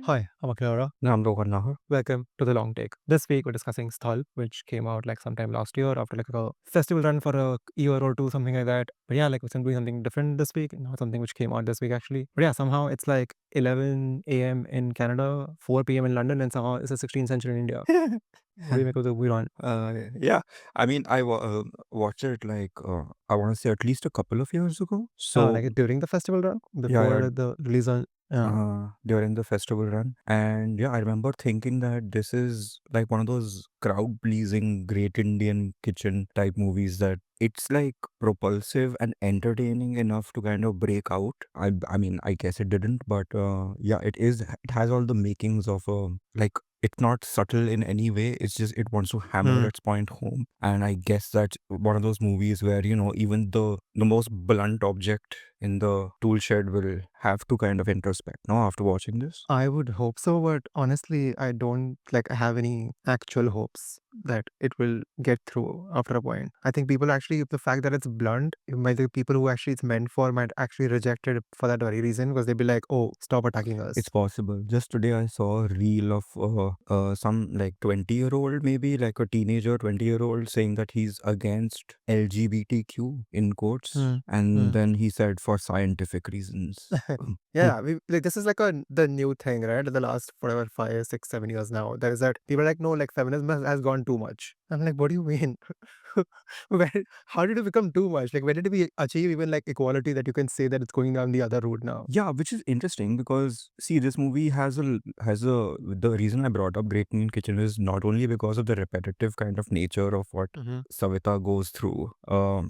Hi, I'm Aklara. I'm Rohan Nahar. Welcome to The Long Take. This week we're discussing Sthal, which came out like sometime last year after like a festival run for a year or two, something like that. But yeah, like we're doing something different this week, not something which came out this week actually. But yeah, somehow it's like 11 a.m. in Canada, 4 p.m. in London, and somehow it's the 16th century in India. What do you make of the movie on? Yeah, I mean, I watched it like I want to say at least a couple of years ago. Oh, So like during the festival run? yeah, Before the release on. Yeah. during the festival run, and yeah, I remember thinking that this is like one of those crowd pleasing Great Indian Kitchen type movies that it's like propulsive and entertaining enough to kind of break out. I mean, I guess it didn't, but yeah, it is. It has all the makings of like it's not subtle in any way. It's just it wants to hammer Hmm. its point home. And I guess that's one of those movies where, even the most blunt object in the tool shed will have to kind of introspect, no, after watching this. I would hope so, but honestly, I don't like have any actual hopes that it will get through after a point. I think people actually, the fact that it's blunt, it might the people who actually it's meant for might actually reject it for that very reason because they'd be like, "Oh, stop attacking It's us." possible. Just today, I saw a reel of some like 20-year-old, maybe like a teenager, 20-year-old, saying that he's against LGBTQ in quotes. Hmm. And Hmm. then he said for scientific reasons. Yeah, like this is like the new thing, right? The last whatever 5, 6, 7 years now, there is that people are like, no, like feminism has gone too much. I'm like, what do you mean? When, how did it become too much? Like, when did we achieve even like equality that you can say that it's going down the other route now? Yeah, which is interesting because see, this movie has a the reason I brought up Great Indian Kitchen is not only because of the repetitive kind of nature of what Hmm. Savita goes through,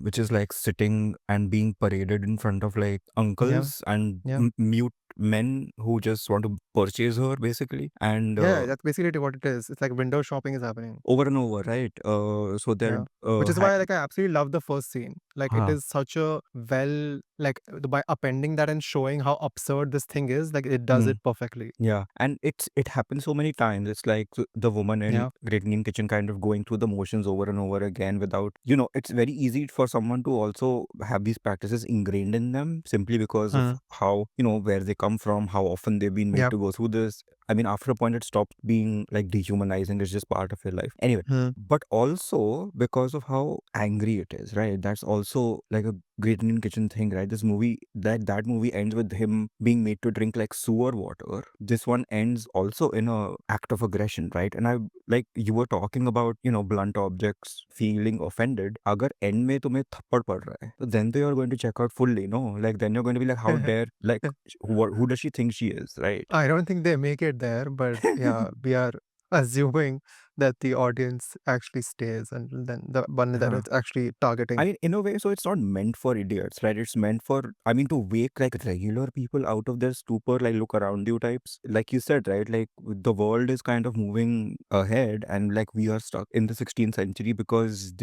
which is like sitting and being paraded in front of like Yeah, uncles and yeah. mute men who just want to purchase her basically, and Yeah, that's basically what it is. It's like window shopping is happening. over and over, right? So that Yeah. Which is why like I absolutely love the first scene. Like it is such a well like by appending that and showing how absurd this thing is, like it does it perfectly. Yeah, and it happens so many times. It's like the woman in Yeah. Great Indian Kitchen kind of going through the motions over and over again without, it's very easy for someone to also have these practices ingrained in them simply because of Hmm. how, where they come from, how often they've been made Yeah. to go through this. I mean, after a point, it stops being like dehumanizing. It's just part of your life. Anyway, Hmm. but also because of how angry it is, right? That's also like a Great Indian Kitchen thing, right? This movie, that movie ends with him being made to drink like sewer water. This one ends also in a act of aggression, right? And I like you were talking about, blunt objects feeling offended. Agar end में तुम्हें थप्पड़ पड़ रहा है, तो then they are going to check out fully, no? Like then you're going to be like, how dare, like who does she think she is, right? I don't think they make it there, but yeah, we are assuming that the audience actually stays and then the one that Huh. it's actually I targeting. mean, in a way, so it's not meant for idiots, right? It's meant for, I mean, to wake like regular people out of their stupor, like look around you types. Like you said, right? Like the world is kind of moving ahead and like we are stuck in the 16th century because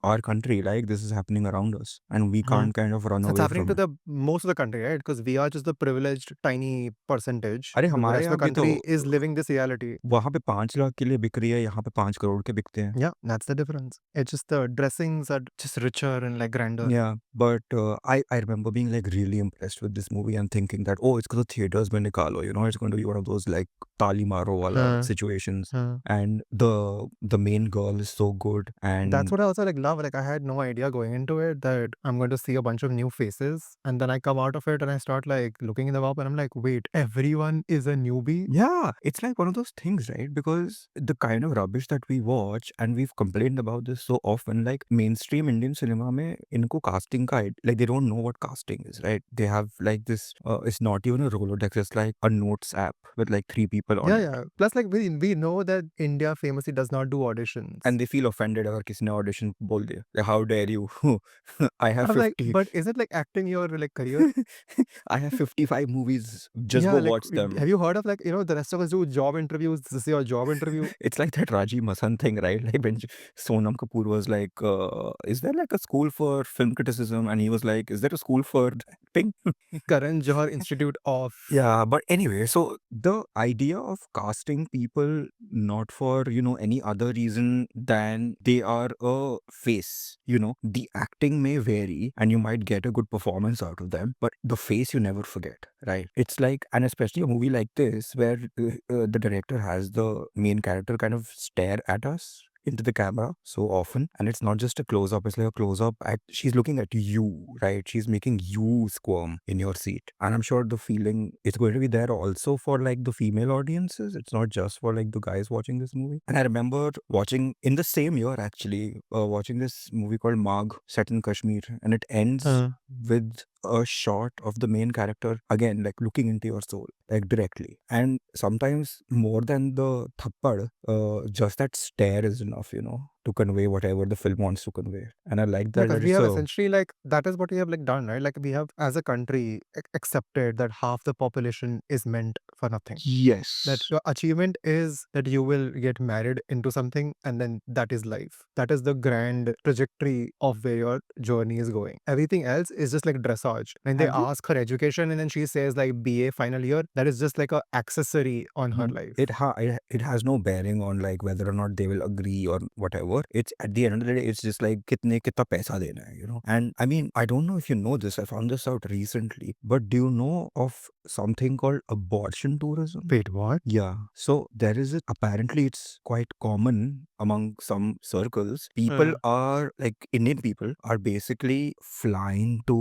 our country, like this is happening around us and we Hmm. can't kind of run It's away happening from to it. the most of the country, right? Because we are just the privileged tiny percentage. अरे The हमारे rest of यहाँ the भी तो country is living this reality. वहां पे 5 लाख के लिए बिक रही है, यहाँ पे 5 करोड़ के बिकते हैं. Yeah, that's the difference. It's just the dressings are just richer and like grander. Yeah, but I remember being like really impressed with this movie and thinking that, oh, it's going to theaters mein nikalo, it's going to be one of those like tali maro wala Huh, situations. huh. And the main girl is so good, That's and what I also like love. Like I had no idea going into it that I'm going to see a bunch of new faces, and then I come out of it and I start like looking them up, and I'm like, wait, everyone is a newbie. yeah, it's like one of those things, right? Because the kind of rubbish that we watch, and we've complained about this so often, like mainstream Indian cinema mein inko casting ka, like they don't know what casting is, right? They have like this, it's not even a Rolodex, it's like a notes app with like 3 people on Yeah, it. yeah. Plus, like we know that India famously does not do auditions. And they feel offended अगर किसी ने audition बोल दिया. Like, how dare you? I have I'm like, 50. but is it like acting your like career? I have 55 movies. Just Yeah, go like watch them. have you heard of like the rest of us do job interviews? This is your job interview. It's like that Raji Masan thing, right? Like when Sonam Kapoor was like, is there like a school for film criticism? And he was like, is there a school for acting? Karan Johar Institute of. Yeah, but anyway, so the idea of casting people not for, any other reason than they are a face. You know, the acting may vary and you might get a good performance out of them, but the face you never forget, right? It's like, and especially a movie like this where the director has the main character kind of stare at us into the camera so often, and it's not just a close-up, it's like a close-up at, she's looking at you, right? She's making you squirm in your seat, and I'm sure the feeling is going to be there also for like the female audiences. It's not just for like the guys watching this movie. And I remember watching in the same year actually, watching this movie called Mag, set in Kashmir, and it ends with a shot of the main character again, like looking into your soul, like directly. And sometimes more than the thappad, just that stare is enough, you know, to convey whatever the film wants to convey. And I like that, Because that we it's have a essentially like that is what we have like done, right? Like we have as a country accepted that half the population is meant for nothing. That yes. your achievement is that you will get married into something and then that is life. That is the grand trajectory of where your journey is going. Everything else is just like dressage. When they Have you ask her education and then she says like BA final year, that is just like a accessory on her life. it has no bearing on like whether or not they will agree or whatever. It's at the end of the day, it's just like kitna paisa dena hai, you know. And I mean, I don't know if you know this, I found this out recently, but do you know of something called abortion tourism? Wait, what? Yeah. So there is apparently it's quite common among some circles. People are like Indian people are basically flying to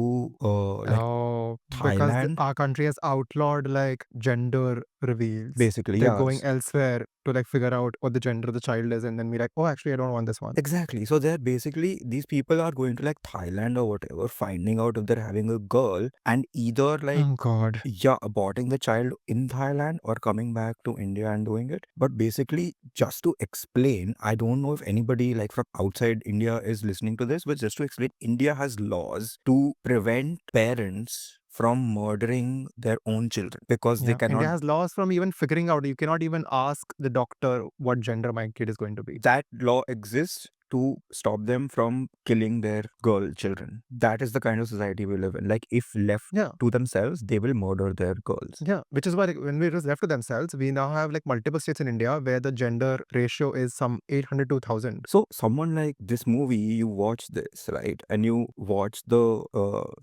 like Oh, because Thailand. our country has outlawed like gender reveals. Basically, They're yeah. going elsewhere to like figure out what the gender of the child is and then be like, oh, actually, I don't want this one. Exactly. So they're basically, these people are going to like Thailand or whatever, finding out if they're having a girl and either like, Oh, God. yeah, aborting the child in Thailand or coming back to India and doing it. But basically, just to explain, I don't know if anybody like from outside India is listening to this, but just to explain, India has laws to prevent parents from murdering their own children because they Yeah. cannot. India has laws from even figuring out. You cannot even ask the doctor what gender my kid is going to be. That law exists to stop them from killing their girl children. That is the kind of society we live in. Like, if left Yeah. to themselves, they will murder their girls. Yeah, which is why like, when we just left to themselves, we now have like multiple states in India where the gender ratio is some 800 to 1000. So, someone like this movie, you watch this, right? And you watch the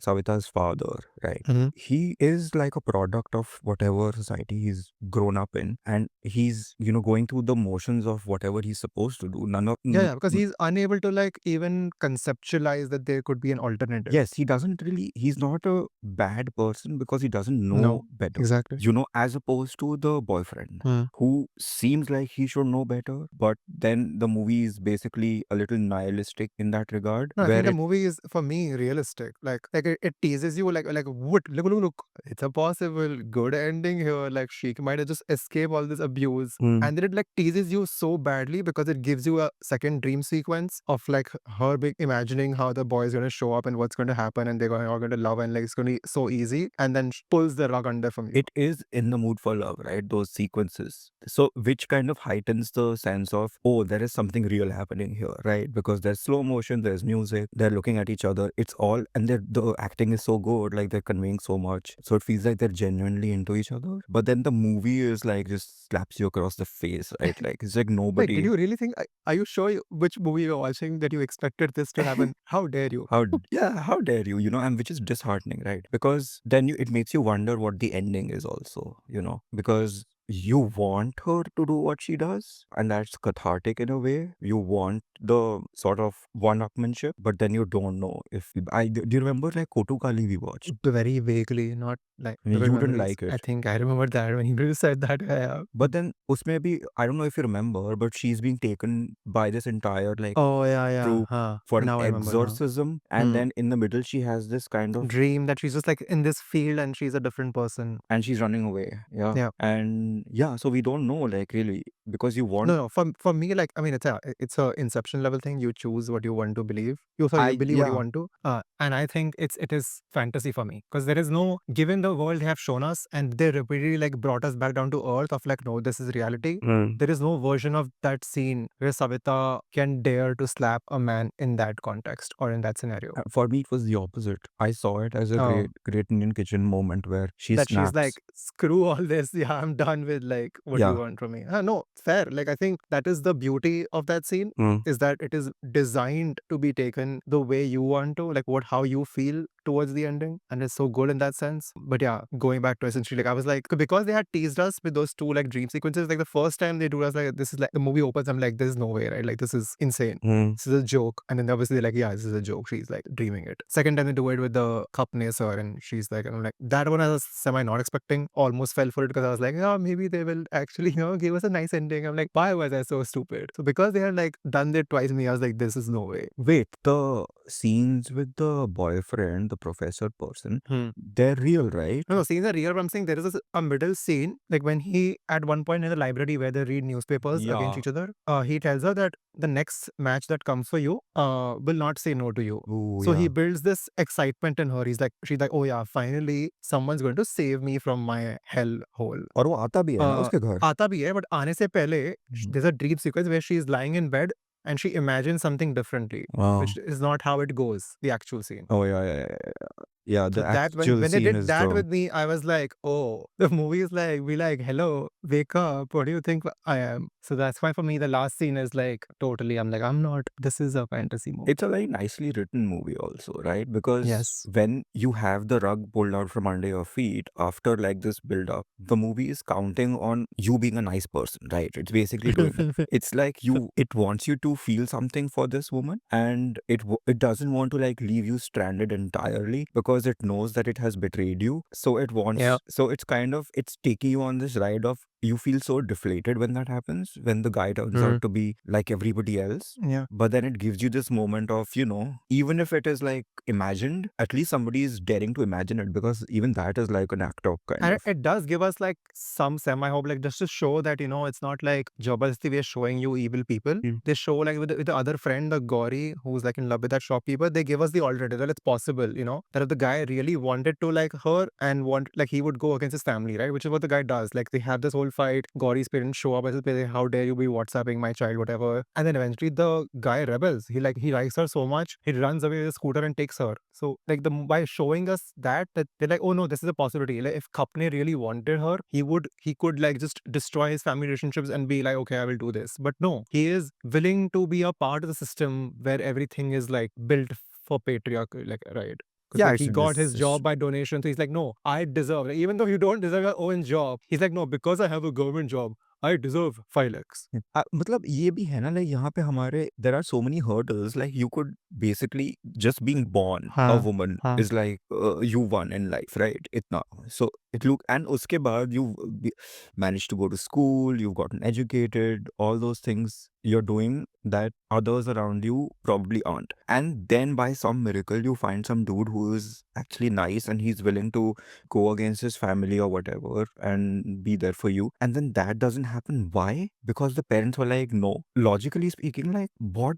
Savita's father, right? He is like a product of whatever society he's grown up in. And he's, you know, going through the motions of whatever he's supposed to do. None of. Yeah, because he's unable to like even conceptualize that there could be an alternative. Yes, he doesn't really, he's not a bad person because he doesn't know No, better. exactly. You know, as opposed to the boyfriend who seems like he should know better, but then the movie is basically a little nihilistic in that regard. No, I where think the it, movie is for me realistic. Like it teases you like what look, it's a possible good ending here. Like she might have just escape all this abuse. And then it like teases you so badly because it gives you a second dream sequence of like her imagining how the boy is going to show up and what's going to happen and they're all going to love and like it's going to be so easy and then pulls the rug under from you. it is in the mood for love, right? Those sequences. So, which kind of heightens the sense of, oh, there is something real happening here, right? Because there's slow motion, there's music, they're looking at each other. It's all, and the acting is so good, like they're conveying so much. So it feels like they're genuinely into each other. But then the movie is like just slaps you across the face, right? Like it's like Wait, nobody. did you really think? Are you sure which movie you're watching that you expected this to happen? How dare you? How dare you, you know, and which is disheartening, right? Because then it makes you wonder what the ending is also, you know, because you want her to do what she does, and that's cathartic in a way. You want the sort of one-upmanship, but then you don't know if do you remember like Kotukali we watched? Very vaguely, not like I mean, vivid you didn't memories. like it. I think I remember that when you said that. Yeah. But then usme bhi, I don't know if you remember, but she's being taken by this entire like Oh yeah. group Huh. for an Now I remember. Huh. exorcism, and then in the middle she has this kind of Dream that she's just like in this field and she's a different person. and she's running away. Yeah. Yeah. And yeah, so we don't know like really because you want. No. For me, like I mean, it's a inception level thing. You choose what you want to believe. You believe what you Yeah. want to. And I think it is fantasy for me because there is no given the world they have shown us and they repeatedly like brought us back down to earth of like no, this is reality. There is no version of that scene where Savita can dare to slap a man in that context or in that scenario. For me, it was the opposite. I saw it as a Oh. great Indian kitchen moment where she That she's snaps. like, screw all this. Yeah, I'm done with like what you want from me. No, fair. Like, I think that is the beauty of that scene, is that it is designed to be taken the way you want to, like how you feel towards the ending, and it's so good in that sense. But yeah, going back to essentially, like I was like, because they had teased us with those two like dream sequences, like the first time they do us, like this is like the movie opens, I'm like, there's no way, right? Like this is insane. This is a joke. And then obviously they're like, yeah, this is a joke. She's like dreaming it. Second time they do it with the cup nacer, and she's like, and I'm like, that one I was semi not expecting, almost fell for it because I was like, oh, maybe they will actually, give us a nice ending. I'm like, why was I so stupid? So because they had like done it twice, me, I was like, this is no way. Wait, the scenes with the boyfriend, the professor person, they're real, right? No, scenes are real, but I'm saying there is a middle scene, like when he, at one point in the library where they read newspapers against Yeah. each other, he tells her that the next match that comes for you will not say no to you. Oh, So he yeah. builds this excitement in her. She's like, oh yeah, finally someone's going to save me from my hell hole. और वो आता भी है ना उसके घर? आता भी है, but आने से पहले there's a dream sequence where she's lying in bed and she imagines something differently, Wow. which is not how it goes, the actual scene. Oh, yeah. Yeah, So the that actual when they scene did is that the... with me, I was like, oh, the movie is like, be like, hello, wake up. What do you think I am? So that's why for me, the last scene is like, totally, I'm like, I'm not, this is a fantasy movie. It's a very nicely written movie also, right? Because Yes. when you have the rug pulled out from under your feet after like this build up, the movie is counting on you being a nice person, right? It's basically doing that. It's like it wants you to feel something for this woman, and it doesn't want to like leave you stranded entirely because it knows that it has betrayed you. So it wants, Yeah. so it's kind of, it's taking you on this ride of, you feel so deflated when that happens, when the guy turns out to be like everybody else. Yeah. But then it gives you this moment of, even if it is like imagined, at least somebody is daring to imagine it, because even that is like an act of kind And of... it does give us like some semi hope, like just to show that, it's not like Jabardasti way showing you evil people. They show like with the other friend, the Gauri, who's like in love with that shopkeeper, they give us the alternative that it's possible, that if the guy really wanted to like her and like he would go against his family, right? Which is what the guy does. Like they have this whole fight. Gauri's parents show up as a how dare you be WhatsApping my child, whatever. And then eventually the guy rebels. He likes her so much, he runs away with a scooter and takes her. So like by showing us that they're like, oh no, this is a possibility. Like if Kapne really wanted her, he could like just destroy his family relationships and be like, okay, I will do this. But no, he is willing to be a part of the system where everything is like built for patriarchy, like, right? Because Yeah, like it's he a got his dis- job by donation. So he's like, no, I deserve it. Even though you don't deserve your own job, he's like, no, because I have a government job, I deserve 5 lakhs. मतलब ये भी है ना, like यहाँ पे हमारे there are so many hurdles, like you could basically just being born a woman is like you won in life, right? इतना, so it look, and उसके बाद you managed to go to school, you've gotten educated, all those things you're doing that others around you probably aren't, and then by some miracle you find some dude who is actually nice and he's willing to go against his family or whatever and be there for you, and then that doesn't happen. Why? Because the parents were like, no. Logically speaking, like what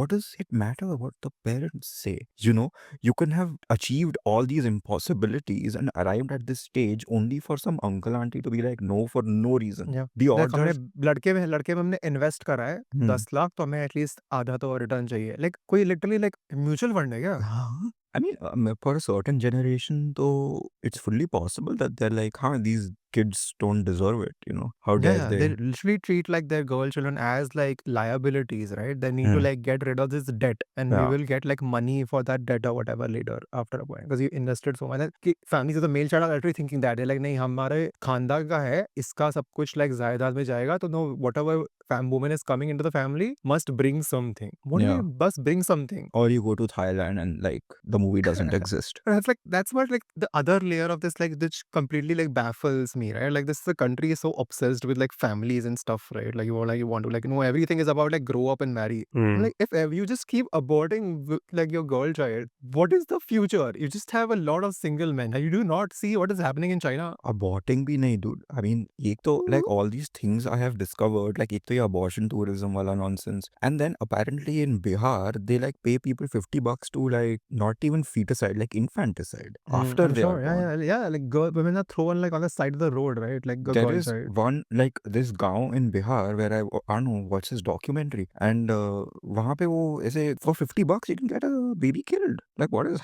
does it matter what the parents say? You can have achieved all these impossibilities and arrived at this stage only for some uncle auntie to be like no for no reason. Yeah. The Like odds are... हमने लड़के में हमने invest करा है 10 लाख, तो हमें at least आधा तो रिटर्न चाहिए. लाइक कोई लिटरली लाइक म्यूचुअल फंड है क्या? Huh? I mean, for a certain generation, though, it's fully possible that they're like, these kids don't deserve it, How dare Yeah, they? they literally treat like their girl children as like liabilities, right? They need to like get rid of this debt, and we Yeah. will get like money for that debt or whatever later after a point, because you invested so much. Like, families of the male child are literally thinking that they're like, नहीं हमारे खानदान का है, इसका सब कुछ like जायदाद में जाएगा, तो no, whatever woman is coming into the family must bring something. What do you mean, must bring something? Or you go to Thailand and like the movie doesn't exist. That's what like the other layer of this, like, which completely like baffles me, right? Like, the country is so obsessed with like families and stuff, right? Like you want to like, everything is about like grow up and marry. Like if you just keep aborting like your girl child, what is the future? You just have a lot of single men. You do not see what is happening in China. Aborting भी नहीं, dude. I mean, एक तो like all these things I have discovered, like एक तो ये abortion tourism wala nonsense. And then apparently in Bihar, they like pay people $50 to like not even feticide, like infanticide after I'm they are sure. born. Yeah. Like women are thrown like on the side of the road, right? Like a There girl is child. one like this gaon in Bihar where I don't know what's his documentary, and वहाँ पे वो ऐसे for $50 you can get a baby killed. Like what is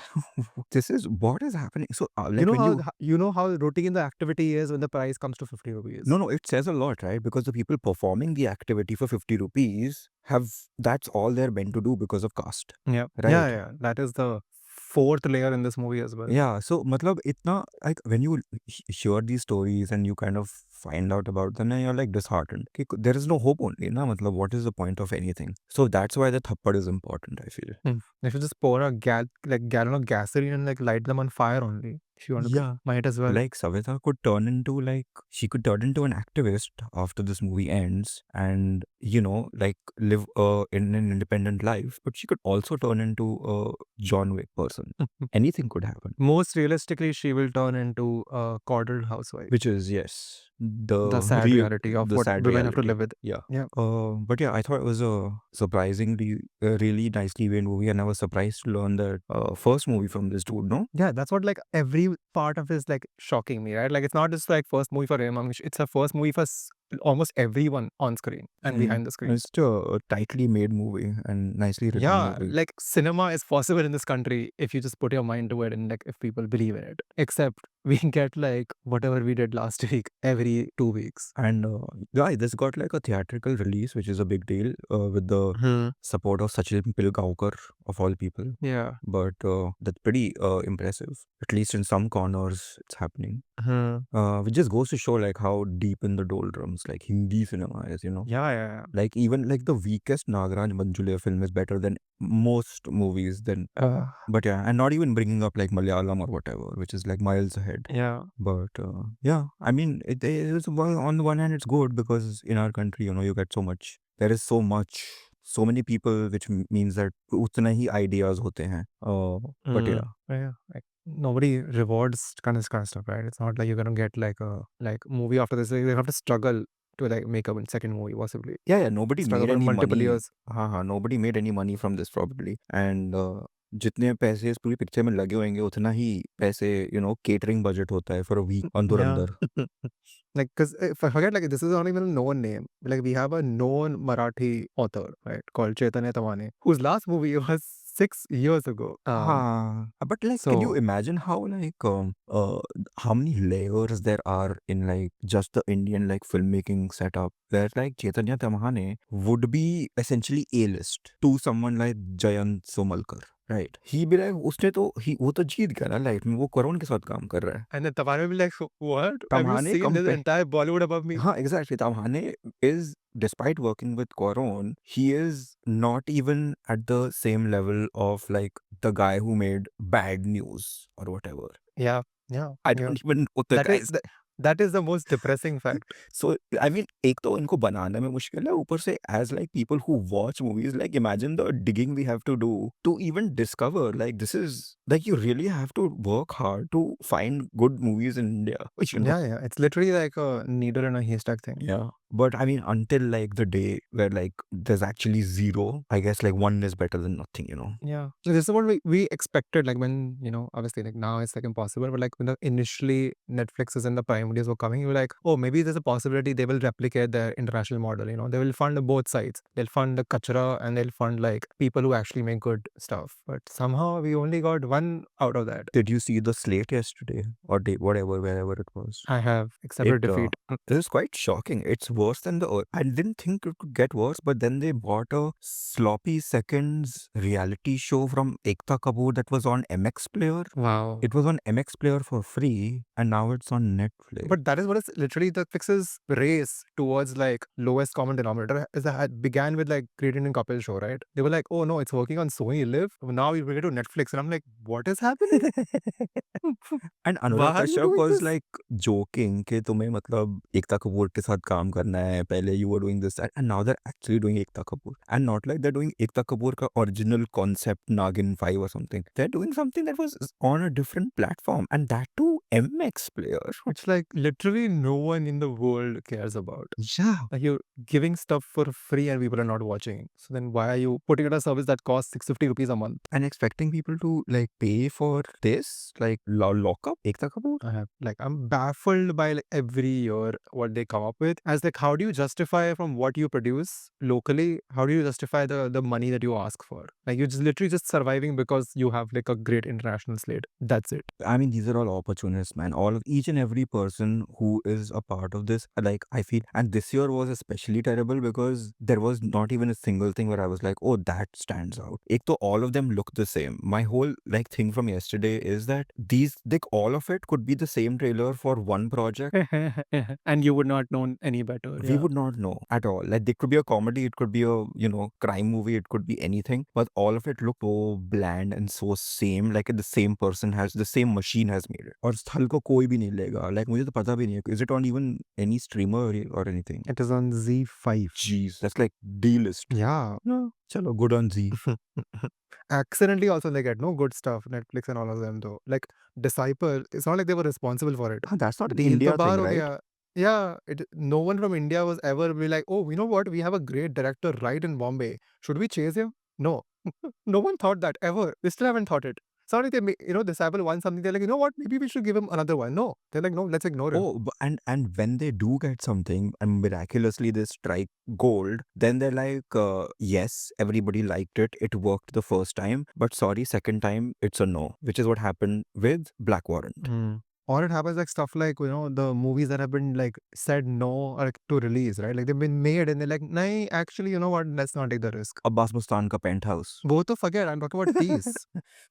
what is happening? So like when You know how routine the activity is when the price comes to 50 rupees. no, it says a lot, right? Because the people performing the activity for 50 rupees have that's all they're meant to do because of caste, Yeah. right? Yeah. That is the fourth layer in this movie as well. Yeah, so matlab itna like when you hear these stories and you kind of find out about them, then you're like disheartened. कि there is no hope only, na? Matlab what is the point of anything? So that's why the thappad is important, I feel. If you just pour a gallon of gasoline and like light them on fire only, if you want to, Yeah. might as well. Like Savita could turn into like she could turn into an activist after this movie ends and like live in an independent life, but she could also turn into a John Wick person. Anything could happen. Most realistically, she will turn into a coddled housewife. Which is yes, The sad reality of the what sad women have to reality. live with. Yeah. Yeah. But yeah, I thought it was a surprisingly, really nicely made movie, and I was surprised to learn that first movie from this dude. No. Yeah, that's what like every part of it is like shocking me, right? Like it's not just like first movie for him. I mean, it's a first movie for almost everyone on screen and behind the screen. It's a tightly made movie and nicely written Yeah, movie. like cinema is possible in this country if you just put your mind to it and like if people believe in it. Except we get like whatever we did last week every 2 weeks. And yeah, this got like a theatrical release, which is a big deal with the support of Sachin Pilgaonkar of all people. Yeah. But that's pretty impressive. At least in some corners, it's happening. Which just goes to show like how deep in the doldrums like Hindi cinema is, Yeah. Like even like the weakest Nagaraj Manjulia film is better than most movies. But yeah, and not even bringing up like Malayalam or whatever, which is like miles ahead. Yeah. But yeah, I mean, it is on the one hand, it's good because in our country, you get so much. There is so much, so many people, which means that उतने ही ideas होते हैं. But yeah. Yeah. Like nobody rewards kind of stuff, right? It's not like you're gonna get like a movie after this. You have to struggle to like make a second movie possibly. Yeah, nobody Struggle made for any multiple money. years. हाँ, nobody made any money from this probably. And जितने पैसे इस पूरी picture में लगे होंगे उतना ही पैसे केटरिंग बजट होता है फॉर अ वीक अंदर अंदर. Like, because if I forget, like, this is not even a known name. Like, we have a known Marathi author, right, called Chaitanya Tamane, whose last movie was 6 years ago. But like, can you imagine how like how many layers there are in like just the Indian like filmmaking setup? Where like Chaitanya Tamhane would be essentially A-list to someone like Jayant Somalkar. Right. He be like, वो तो जीत गया ना life में, वो करोड़ के साथ काम कर रहा है. And then Tamane will be like, what? Have you Tamhane seen this entire Bollywood above me? हाँ, exactly. Tamhane is, despite working with Quaron, he is not even at the same level of like the guy who made Bad News or whatever. Yeah. I don't even know the guys. That is the most depressing fact. So I mean, एक तो इनको बनाने में मुश्किल है, ऊपर से as like people who watch movies, like imagine the digging we have to do to even discover like this is like you really have to work hard to find good movies in India. Yeah. It's literally like a needle in a haystack thing. Yeah. But I mean, until like the day where like there's actually zero, I guess like one is better than nothing, Yeah. So this is what we expected, like when, obviously like now it's like impossible, but like when the initially Netflixes and the Prime videos were coming, you were like, oh, maybe there's a possibility they will replicate their international model, they will fund both sides. They'll fund the kachra and they'll fund like people who actually make good stuff. But somehow we only got one out of that. Did you see the slate yesterday or day, whatever, wherever it was? I have, except for defeat. This is quite shocking. It's worse than I didn't think it could get worse, but then they bought a sloppy seconds reality show from Ekta Kapoor that was on MX Player. Wow. It was on MX Player for free and now it's on Netflix. But that is what is literally the Fix's race towards like lowest common denominator is that began with like Great Indian Couple Show, right? They were like, oh no, it's working on Sony Live. Now we bring it to Netflix. And I'm like, what is happening? And Why Anurag are you Kashyap doing was this? like joking कि तुम्हें मतलब एकता कपूर के साथ काम करना Nah, pehle you were doing this, and now they're actually doing Ekta Kapoor. And not like they're doing Ekta Kapoor ka original concept Nagin 5 or something. They're doing something that was on a different platform, and that too MX player. It's like literally no one in the world cares about. Yeah. Like you're giving stuff for free and people are not watching. So then why are you putting it a service that costs 650 rupees a month? And expecting people to like pay for this, like lock up Ekta Kapoor. I'm baffled by like every year what they come up with. As like, how do you justify from what you produce locally? How do you justify the money that you ask for? Like you're just literally just surviving because you have like a great international slate. That's it. I mean, these are all opportunists, man. All of each and every person who is a part of this, like I feel, and this year was especially terrible because there was not even a single thing where I was like, oh, that stands out. Ek to all of them look the same. My whole like thing from yesterday is that these, like all of it could be the same trailer for one project. And you would not know any better. We would not know at all. Like, it could be a comedy, it could be a, crime movie, it could be anything, but all of it looked so bland and so same, like the same person has, the same machine has made it. और स्थल को कोई भी नहीं लेगा. Like, मुझे तो पता भी नहीं है. Is it on even any streamer or anything? It is on Z5. Jeez, that's like D-list. Yeah. No, chalo, good on Z. Accidentally also they get no good stuff, Netflix and all of them though. Like Disciple, it's not like they were responsible for it. That's not an Dil India to baar thing, ho right? gaya. Yeah, no one from India was ever be like, oh, you know what? We have a great director right in Bombay. Should we chase him? No. No one thought that ever. They still haven't thought it. It's not like they, Disciple won something. They're like, you know what? Maybe we should give him another one. No. They're like, no, let's ignore him. Oh, and when they do get something and miraculously they strike gold, then they're like, yes, everybody liked it. It worked the first time, but sorry, second time it's a no, which is what happened with Black Warrant. Or it happens like stuff like, the movies that have been like said no or to release, right? Like they've been made and they're like, nah, actually, you know what? Let's not take the risk. Abbas Mustan ka Penthouse. Both to forget. I'm talking about these.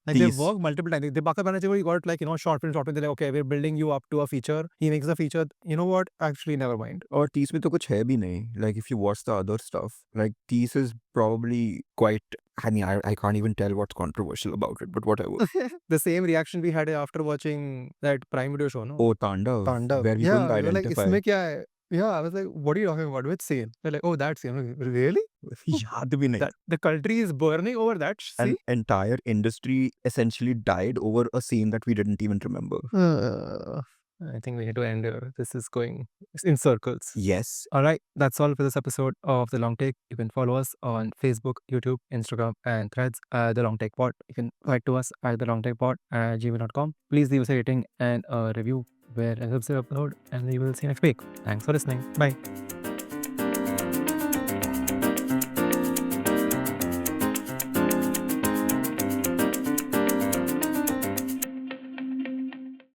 Like they These. work multiple times. The Baka Banerjee, you got like, short film. They're like, okay, we're building you up to a feature. He makes a feature. You know what? Actually, never mind. और तीस में तो कुछ है भी नहीं. Like if you watch the other stuff, like तीस is probably quite. I mean, I can't even tell what's controversial about it, but whatever. The same reaction we had after watching that Prime Video show, no? Oh, Tandav. Tandav. Where we Yeah, couldn't we were like, identify. इसमें क्या है? Yeah, I was like, what are you talking about? Which scene? They're like, oh, that scene. I'm like, really? याद भी नहीं. The country is burning over that An scene? entire industry essentially died over a scene that we didn't even remember. I think we need to end here. This is going in circles. Yes. All right, that's all for this episode of The Long Take. You can follow us on Facebook, YouTube, Instagram, and Threads at The Long Take Pod. You can write to us at thelongtakepod@gmail.com. Please leave us a rating and a review where an episode upload, and we will see you next week. Thanks for listening. Bye.